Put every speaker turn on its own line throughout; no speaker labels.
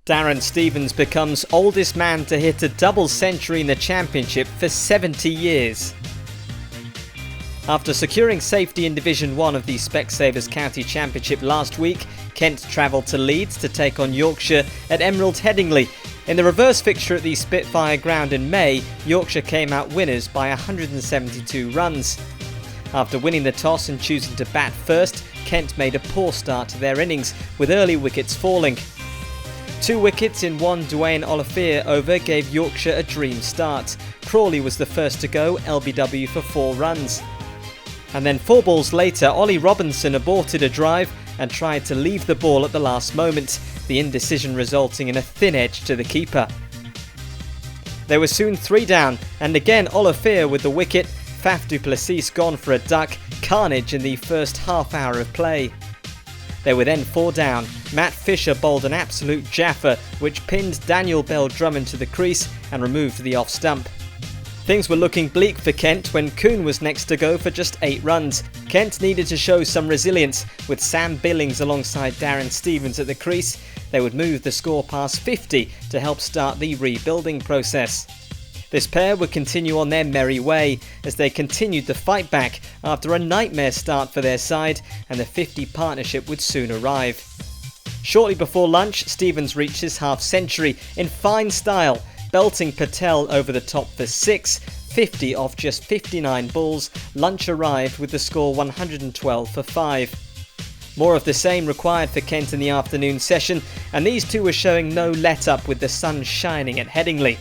Darren Stevens becomes oldest man to hit a double century in the championship for 70 years. After securing safety in Division 1 of the Specsavers County Championship last week, Kent travelled to Leeds to take on Yorkshire at Emerald Headingley. In the reverse fixture at the Spitfire ground in May, Yorkshire came out winners by 172 runs. After winning the toss and choosing to bat first, Kent made a poor start to their innings, with early wickets falling. 2 wickets in one Dwayne Olivier over gave Yorkshire a dream start. Crawley was the first to go, LBW for 4 runs. And then 4 balls later, Ollie Robinson aborted a drive and tried to leave the ball at the last moment, the indecision resulting in a thin edge to the keeper. They were soon 3 down, and again Olivier with the wicket, Faf du Plessis gone for a duck, carnage in the first half hour of play. They were then 4 down. Matt Fisher bowled an absolute jaffer which pinned Daniel Bell-Drummond to the crease and removed the off stump. Things were looking bleak for Kent when Kuhn was next to go for just 8 runs. Kent needed to show some resilience. With Sam Billings alongside Darren Stevens at the crease, they would move the score past 50 to help start the rebuilding process. This pair would continue on their merry way as they continued the fight back after a nightmare start for their side, and the 50 partnership would soon arrive. Shortly before lunch, Stevens reached his half-century in fine style, belting Patel over the top for 6, 50 off just 59 balls. Lunch arrived with the score 112 for 5. More of the same required for Kent in the afternoon session, and these two were showing no let-up with the sun shining at Headingley.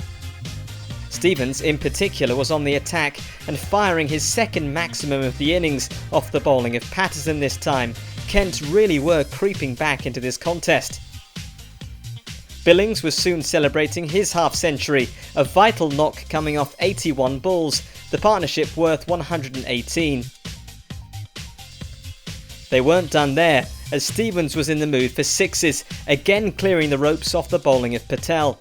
Stevens in particular was on the attack and firing his second maximum of the innings off the bowling of Patterson this time. Kent really were creeping back into this contest. Billings was soon celebrating his half-century, a vital knock coming off 81 balls, the partnership worth 118. They weren't done there, as Stevens was in the mood for 6s, again clearing the ropes off the bowling of Patel.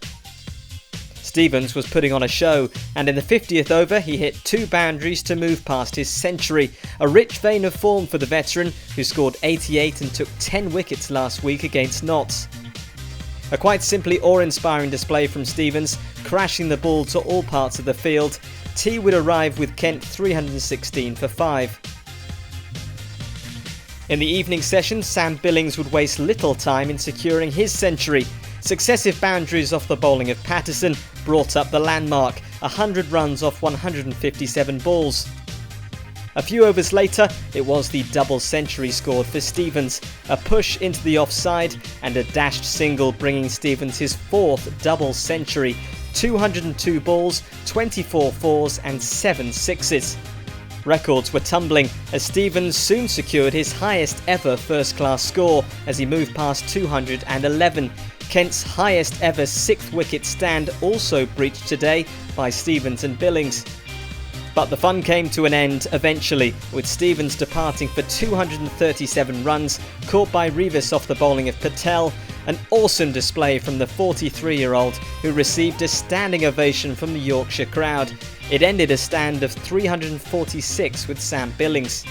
Stevens was putting on a show, and in the 50th over he hit 2 boundaries to move past his century, a rich vein of form for the veteran who scored 88 and took 10 wickets last week against Notts. A quite simply awe-inspiring display from Stevens, crashing the ball to all parts of the field. T would arrive with Kent 316 for 5. In the evening session, Sam Billings would waste little time in securing his century. Successive boundaries off the bowling of Patterson brought up the landmark, 100 runs off 157 balls. A few overs later, it was the double century scored for Stevens, a push into the offside and a dashed single bringing Stevens his 4th double century, 202 balls, 24 4s and 7 6s. Records were tumbling as Stevens soon secured his highest ever first-class score as he moved past 211. Kent's highest ever 6th wicket stand also breached today by Stevens and Billings. But the fun came to an end eventually, with Stevens departing for 237 runs, caught by Revis off the bowling of Patel. An awesome display from the 43-year-old who received a standing ovation from the Yorkshire crowd. It ended a stand of 346 with Sam Billings.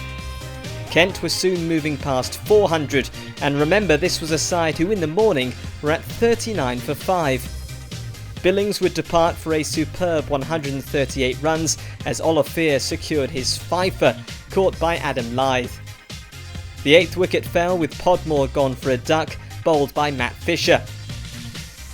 Kent was soon moving past 400, and remember this was a side who in the morning were at 39 for 5. Billings would depart for a superb 138 runs as Olivier secured his fifer, caught by Adam Lyth. The 8th wicket fell with Podmore gone for a duck, bowled by Matt Fisher.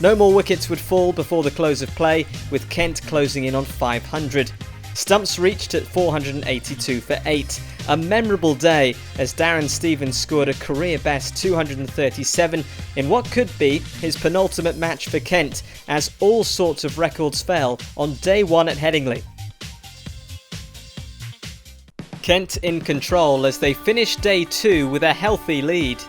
No more wickets would fall before the close of play, with Kent closing in on 500. Stumps reached at 482 for 8. A memorable day as Darren Stevens scored a career-best 237 in what could be his penultimate match for Kent, as all sorts of records fell on day 1 at Headingley. Kent in control as they finished day 2 with a healthy lead.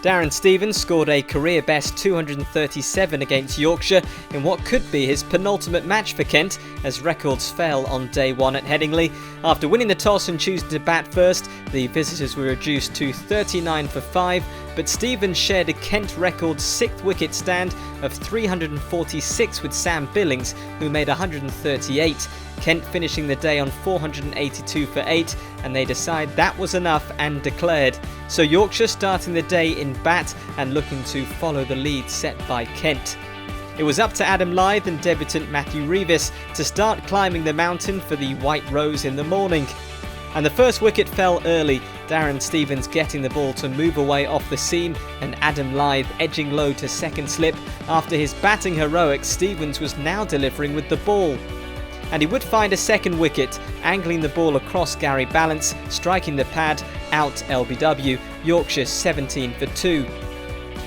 Darren Stevens scored a career-best 237 against Yorkshire in what could be his penultimate match for Kent, as records fell on day 1 at Headingley. After winning the toss and choosing to bat first, the visitors were reduced to 39 for 5 but Stevens shared a Kent record 6th wicket stand of 346 with Sam Billings, who made 138. Kent finishing the day on 482 for 8, and they decide that was enough and declared. So Yorkshire starting the day in bat and looking to follow the lead set by Kent. It was up to Adam Lyth and debutant Matthew Revis to start climbing the mountain for the White Rose in the morning. And the first wicket fell early, Darren Stevens getting the ball to move away off the seam and Adam Lyth edging low to second slip. After his batting heroics, Stevens was now delivering with the ball. And he would find a second wicket, angling the ball across Gary Ballance, striking the pad, out LBW, Yorkshire 17 for 2.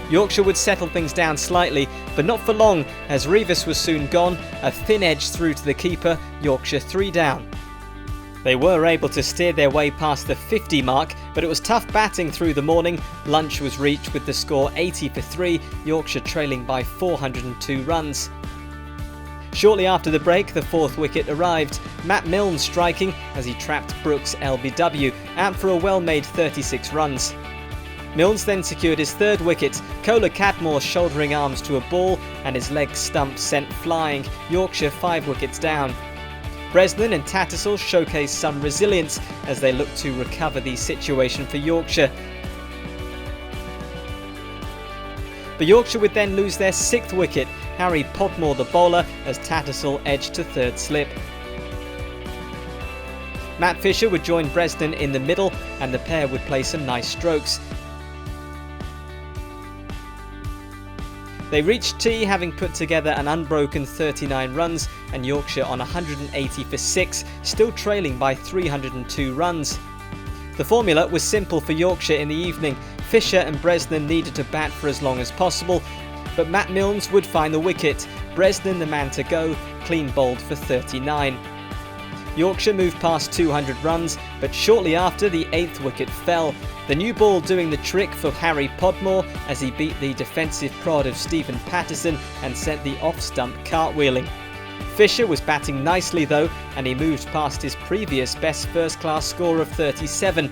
Yorkshire would settle things down slightly, but not for long, as Revis was soon gone, a thin edge through to the keeper, Yorkshire 3 down. They were able to steer their way past the 50 mark, but it was tough batting through the morning. Lunch was reached with the score 80 for 3, Yorkshire trailing by 402 runs. Shortly after the break, the 4th wicket arrived, Matt Milnes striking as he trapped Brooks LBW, out for a well-made 36 runs. Milnes then secured his 3rd wicket, Kohler Cadmore shouldering arms to a ball and his leg stump sent flying, Yorkshire 5 wickets down. Bresnan and Tattersall showcased some resilience as they looked to recover the situation for Yorkshire. But Yorkshire would then lose their 6th wicket, Harry Podmore the bowler, as Tattersall edged to 3rd slip. Matt Fisher would join Bresnan in the middle and the pair would play some nice strokes. They reached tea having put together an unbroken 39 runs and Yorkshire on 180 for 6, still trailing by 302 runs. The formula was simple for Yorkshire in the evening. Fisher and Bresnan needed to bat for as long as possible, but Matt Milnes would find the wicket. Bresnan the man to go, clean bowled for 39. Yorkshire moved past 200 runs, but shortly after the 8th wicket fell. The new ball doing the trick for Harry Podmore as he beat the defensive prod of Stephen Patterson and sent the off-stump cartwheeling. Fisher was batting nicely though, and he moved past his previous best first-class score of 37.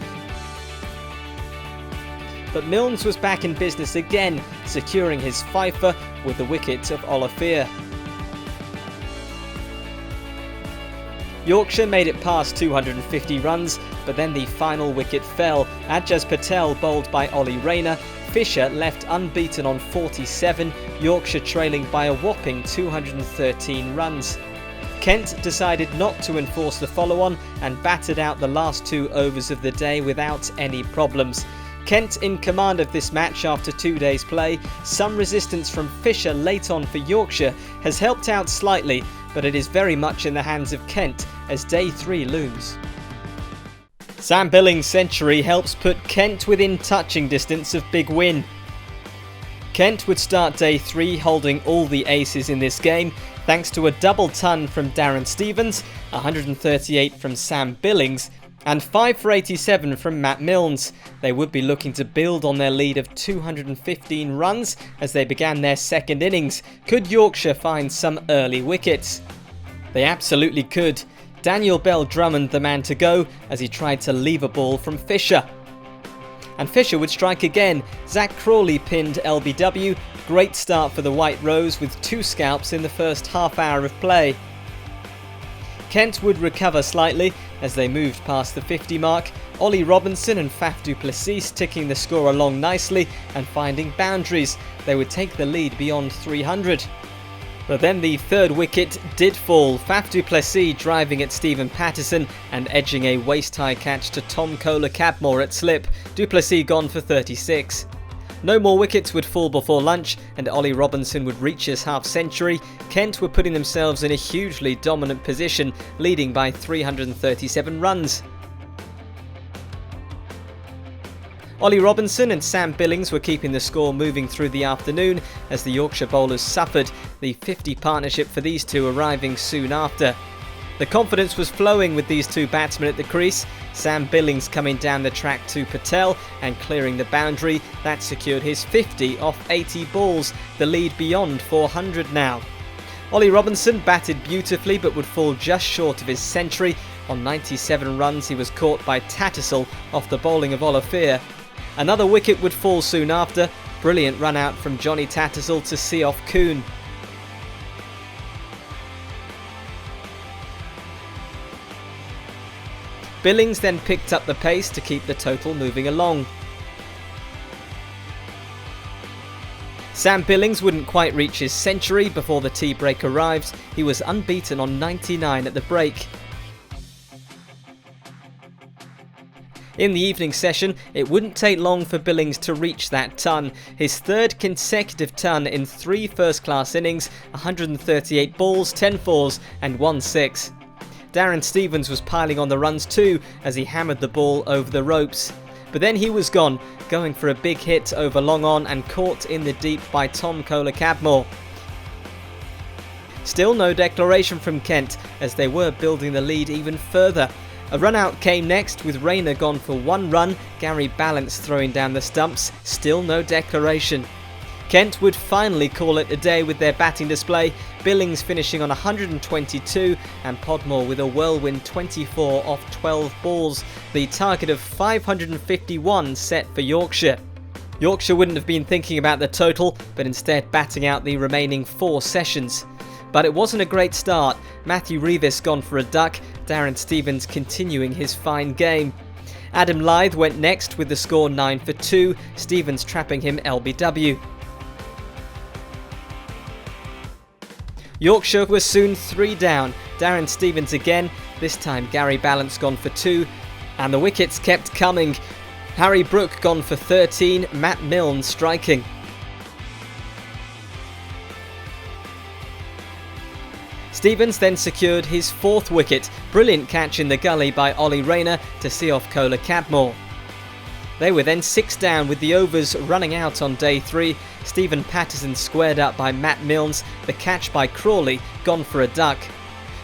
But Milnes was back in business again, securing his fifer with the wicket of Olivier. Yorkshire made it past 250 runs, but then the final wicket fell. Ajaz Patel bowled by Ollie Rayner. Fisher left unbeaten on 47, Yorkshire trailing by a whopping 213 runs. Kent decided not to enforce the follow-on and batted out the last 2 overs of the day without any problems. Kent in command of this match after 2 days' play. Some resistance from Fisher late on for Yorkshire has helped out slightly, but it is very much in the hands of Kent as day 3 looms. Sam Billings' century helps put Kent within touching distance of big win. Kent would start day 3 holding all the aces in this game thanks to a double ton from Darren Stevens, 138 from Sam Billings and 5 for 87 from Matt Milnes. They would be looking to build on their lead of 215 runs as they began their 2nd innings. Could Yorkshire find some early wickets? They absolutely could. Daniel Bell Drummond the man to go as he tried to leave a ball from Fisher. And Fisher would strike again. Zach Crawley pinned LBW. Great start for the White Rose with 2 scalps in the first half hour of play. Kent would recover slightly as they moved past the 50 mark. Ollie Robinson and Faf du Plessis ticking the score along nicely and finding boundaries. They would take the lead beyond 300. But then the 3rd wicket did fall. Faf du Plessis driving at Stephen Patterson and edging a waist-high catch to Tom Kohler Cadmore at slip. Du Plessis gone for 36. No more wickets would fall before lunch and Ollie Robinson would reach his half-century. Kent were putting themselves in a hugely dominant position, leading by 337 runs. Ollie Robinson and Sam Billings were keeping the score moving through the afternoon as the Yorkshire bowlers suffered, the 50 partnership for these two arriving soon after. The confidence was flowing with these 2 batsmen at the crease. Sam Billings coming down the track to Patel and clearing the boundary. That secured his 50 off 80 balls, the lead beyond 400 now. Ollie Robinson batted beautifully but would fall just short of his century. On 97 runs he was caught by Tattersall off the bowling of Olivier. Another wicket would fall soon after. Brilliant run out from Johnny Tattersall to see off Kuhn. Billings then picked up the pace to keep the total moving along. Sam Billings wouldn't quite reach his century before the tea break arrived. He was unbeaten on 99 at the break. In the evening session, it wouldn't take long for Billings to reach that ton. His third consecutive ton in 3 first-class innings, 138 balls, 10 fours and 1 6. Darren Stevens was piling on the runs too as he hammered the ball over the ropes. But then he was gone, going for a big hit over long on and caught in the deep by Tom Kohler-Cadmore. Still no declaration from Kent as they were building the lead even further. A run out came next with Rayner gone for 1 run, Gary Balance throwing down the stumps, still no declaration. Kent would finally call it a day with their batting display, Billings finishing on 122 and Podmore with a whirlwind 24 off 12 balls, the target of 551 set for Yorkshire. Yorkshire wouldn't have been thinking about the total, but instead batting out the remaining 4 sessions. But it wasn't a great start. Matthew Revis gone for a duck, Darren Stevens continuing his fine game. Adam Lyth went next with the score 9 for 2, Stevens trapping him LBW. Yorkshire was soon 3 down, Darren Stevens again, this time Gary Balance gone for 2, and the wickets kept coming. Harry Brook gone for 13, Matt Milne striking. Stevens then secured his 4th wicket, brilliant catch in the gully by Ollie Rayner to see off Kohler-Cadmore. They were then 6 down with the overs running out on day 3. Stephen Patterson squared up by Matt Milnes, the catch by Crawley gone for a duck.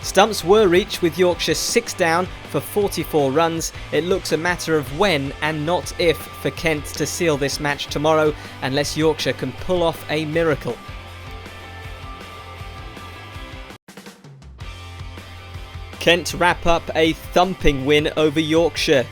Stumps were reached with Yorkshire 6 down for 44 runs. It looks a matter of when and not if for Kent to seal this match tomorrow unless Yorkshire can pull off a miracle. Kent wrap up a thumping win over Yorkshire.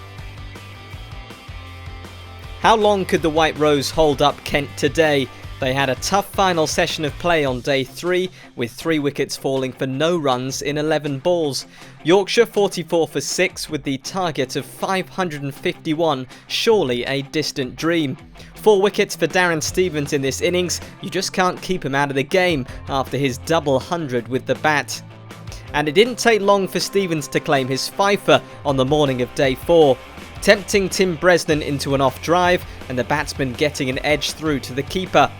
How long could the White Rose hold up Kent today? They had a tough final session of play on day 3 with 3 wickets falling for no runs in 11 balls. Yorkshire 44 for 6 with the target of 551, surely a distant dream. 4 wickets for Darren Stevens in this innings, you just can't keep him out of the game after his double 100 with the bat. And it didn't take long for Stevens to claim his fifer on the morning of day 4, tempting Tim Bresnan into an off drive and the batsman getting an edge through to the keeper.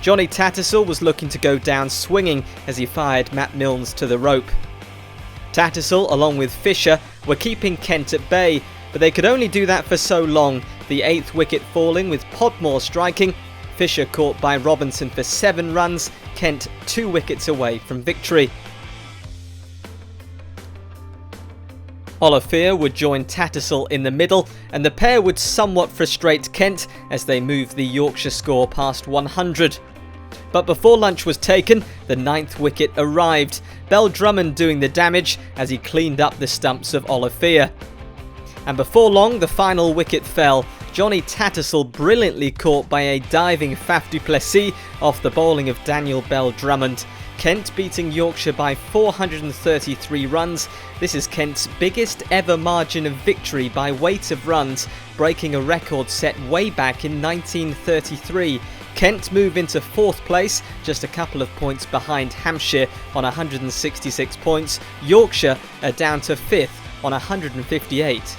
Johnny Tattersall was looking to go down swinging as he fired Matt Milnes to the rope. Tattersall, along with Fisher, were keeping Kent at bay, but they could only do that for so long, the 8th wicket falling with Podmore striking, Fisher caught by Robinson for 7 runs, Kent 2 wickets away from victory. Olivier would join Tattersall in the middle, and the pair would somewhat frustrate Kent as they moved the Yorkshire score past 100. But before lunch was taken, the 9th wicket arrived, Bell Drummond doing the damage as he cleaned up the stumps of Olivier. And before long, the final wicket fell, Johnny Tattersall brilliantly caught by a diving Faf du Plessis off the bowling of Daniel Bell Drummond. Kent beating Yorkshire by 433 runs. This is Kent's biggest ever margin of victory by weight of runs, breaking a record set way back in 1933. Kent move into 4th place, just a couple of points behind Hampshire on 166 points. Yorkshire are down to 5th on 158.